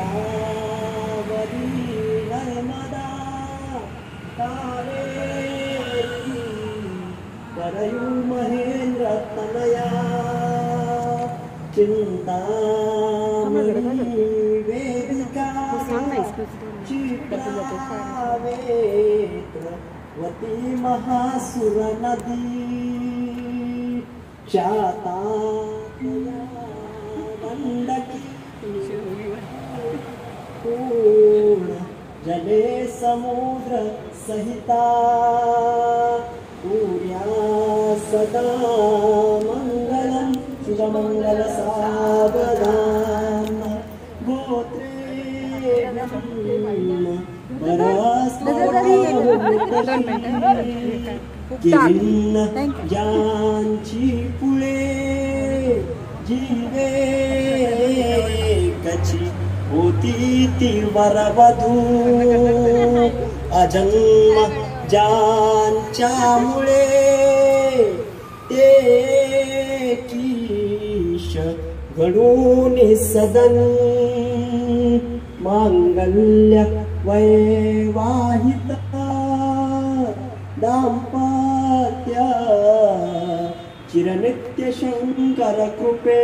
गोदावरी नर्मदा कावेरी करयू महेंद्र तनया चिंतामणी वेदिका चित्रावेत्रवती महासुर नदी शाताकया गंडकी पूर्ण जले समुद्र सहिता पूर्या सदा मंगलम शुभमंगल सावधान गोत्रे किरीन ज्यांची पुळे जीवे कची होती ती वरवधू अजन्म ज्यांच्या मुळे ते कीश घडून सदन मांगल्य वैवाहित दाम्पत्य चिरनित्य शंकर कृपे